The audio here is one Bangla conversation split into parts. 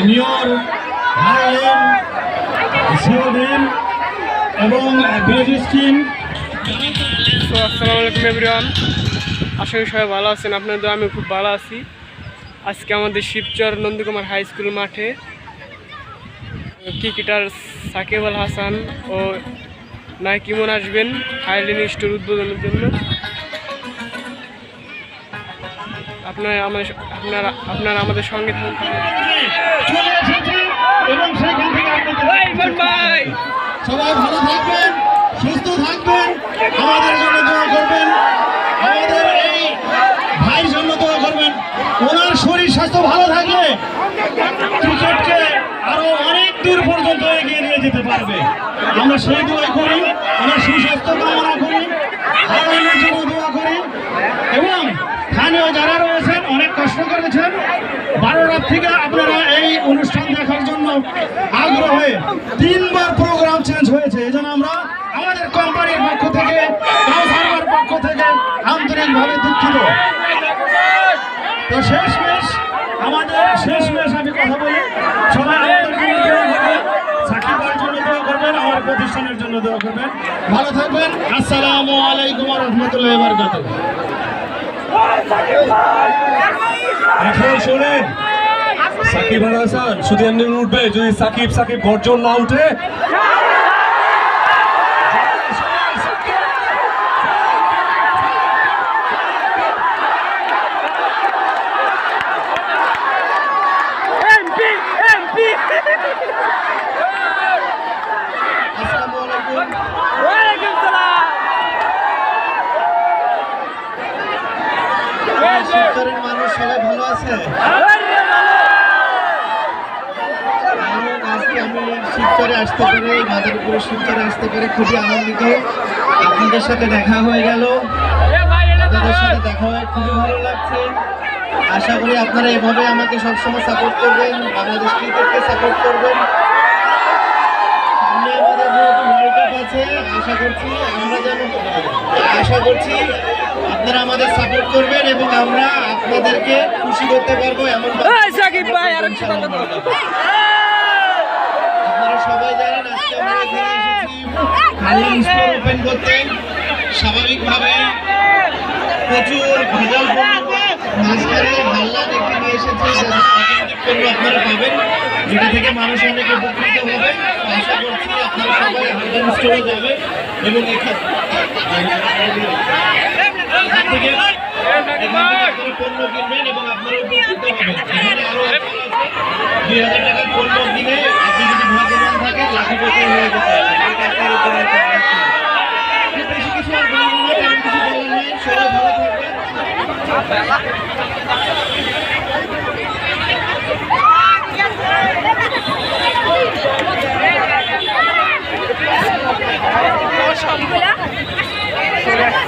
নিয়র হারলেম সিওডিন এবং বিরোধী স্কিম। আসসালামু আলাইকুম এভরিওয়ান, আশা করি সবাই ভালো আছেন। আপনাদের আমি খুব ভালো আছি। আজকে আমাদের শিবচর নন্দকুমার হাই স্কুল মাঠে ক্রিকেটার সাকিব আল হাসান ও নাইকিমন আসবেন হাইলেন স্টোর উদ্বোধনের জন্য। আপনারা আমাদের সঙ্গে থাকুন। সবাই ভালো থাকবেন, সুস্থ থাকবেন, আমাদের জন্য দোয়া করবেন, আমাদের এই ভাইয়ের জন্য দোয়া করবেন। ওনার শরীর স্বাস্থ্য ভালো থাকলে ক্রিকেটকে আরো অনেক দূর পর্যন্ত এগিয়ে নিয়ে যেতে পারবে। আমরা সেই দোয়া করি, ওনার সুস্বাস্থ্য কামনা করি, হারানোর জন্য দোয়া করি। এবং স্থানীয় যারা রয়েছেন অনেক কষ্ট করেছেন, 12 রাত থেকে আপনারা এই অনুষ্ঠান দেখার জন্য আগ্রহে 3 বার প্রোগ্রাম চেঞ্জ হয়েছে। এই জন্য আমরা আমাদের কোম্পানির পক্ষ থেকে, কাউসারের পক্ষ থেকে আন্তরিকভাবে দুঃখিত। তো শেষমেশ আমি কথা বলি, সবাই আমাদের জন্য দোয়া করবেন, সাকিব ভাইয়ের জন্য দোয়া করবেন, আমার প্রতিষ্ঠানের জন্য দোয়া করবেন। ভালো থাকবেন। আসসালামু আলাইকুম ওয়া রাহমাতুল্লাহি ওয়া বারাকাতুহু। এখন শোনেন, সাকিব আল হাসান শুধু এমনি উঠবে যদি সাকিব গর্জন না উঠে। শিবচরের মানুষ সবাই ভালো আছে? আজকে আমি শিবচরে আসতে পেরে, মাদারীপুরে শিবচরে আসতে পেরে খুবই আনন্দিত। আপনাদের সাথে দেখা হয়ে গেল, আপনাদের সাথে দেখা হয়ে খুবই ভালো লাগছে। আশা করি আপনারা এভাবে আমাকে সবসময় সাপোর্ট করবেন, বাংলাদেশ ক্রিকেটকে সাপোর্ট করবেন। সামনে আমাদের যেহেতু ওয়ার্ল্ড কাপ আছে, আশা করছি আপনারা আমাদের সাপোর্ট করবেন এবং আমরা আপনাদেরকে খুশি করতে পারবো। এমন আপনারা সবাই জানেন আজকে আমরা এখানে এসেছি ওপেন করতে। স্বাভাবিকভাবে প্রচুর ভেজাল মাঝখানে হাল্লা দেখে নিয়ে এসেছি, পণ্য আপনারা পাবেন, যেটা থেকে মানুষ অনেক উপকৃত হবে। আশা করছি আপনারা সবাই হাল্লা স্টোরে যাবেন এবং এখান থেকে পণ্য কিনবেন এবং আপনারা উপকৃত হবেন। এখানে আরো 2000 টাকার পণ্য কিনে আপনি যদি ভাগ্যবান থাকেন লাখপতি হয়ে যেতে পারেন। বেশি কিছু আর বলবো না, তেমন কিছু বলার নেই। সবাই ভালো থাকবেন।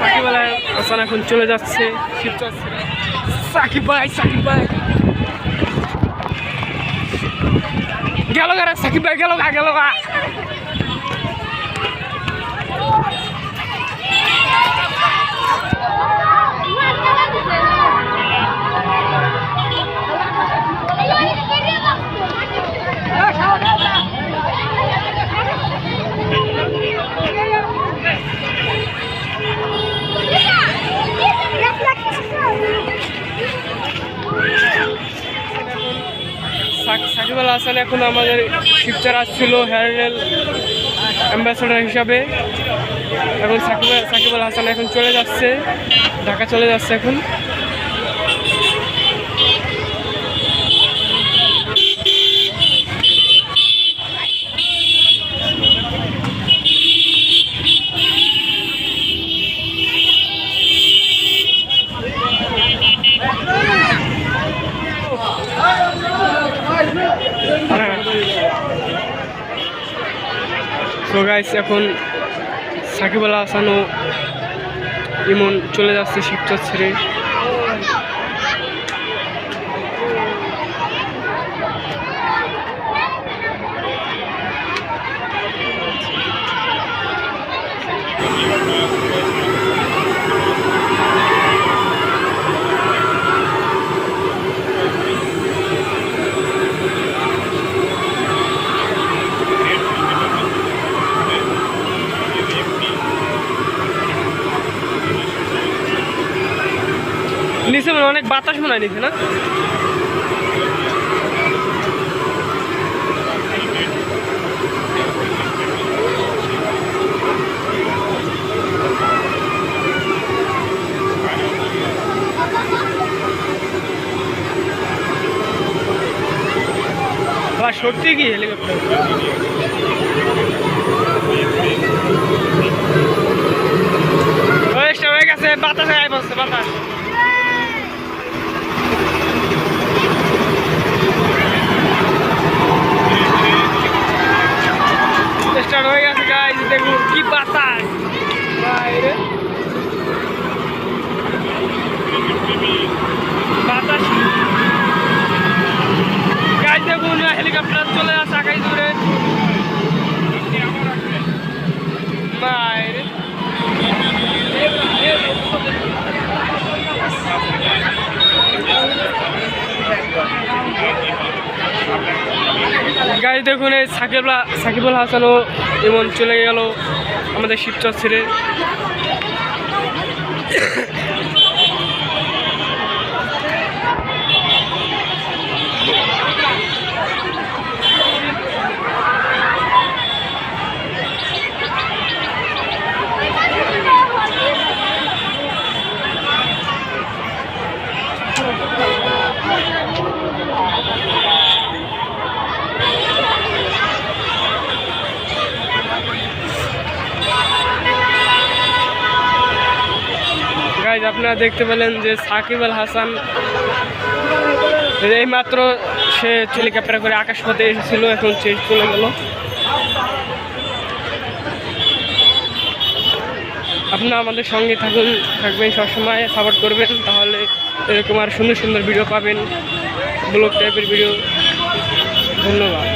সাকিব আল হাসান এখন চলে যাচ্ছে শিবচর। সাকিব ভাই গেল গা, সাকিব ভাই গেল গা। সাকিব আল হাসান এখন আমাদের শিবচর আসছিল হ্যারেল অ্যাম্বাসেডর হিসাবে। এখন সাকিব আল হাসান এখন চলে যাচ্ছে, ঢাকা চলে যাচ্ছে এখন। তো গাইস, এখন সাকিব আল হাসান ও ইমন চলে যাচ্ছে শিবচর ছেড়ে। তুলে নিছে না? সত্যি কি হেলিকপ্টার? হয়ে গেছে, বাতাস গায়ে বসছে, বাতাস। স্টার্ট হয়ে গেছে গাইস, দেখুন কি বাতাস বাইরে, বাতাস গাইস। দেখুন হেলিকপ্টার চলে যাচ্ছে আকাশ জুড়ে বাইরে। গাইস দেখুন এই সাকিবুল হাসানও এমন চলে গেল আমাদের শিবচর ছেড়ে। আপনারা দেখতে পেলেন যে সাকিবুল হাসান এইমাত্র সে হেলিকপ্টার করে আকাশপথে এসেছিল, এখন সে চলে গেল। আপনারা আমাদের সঙ্গে থাকবেন, সবসময় সাপোর্ট করবেন, তাহলে এরকম আর সুন্দর সুন্দর ভিডিও পাবেন, ব্লগ টাইপের ভিডিও। ধন্যবাদ।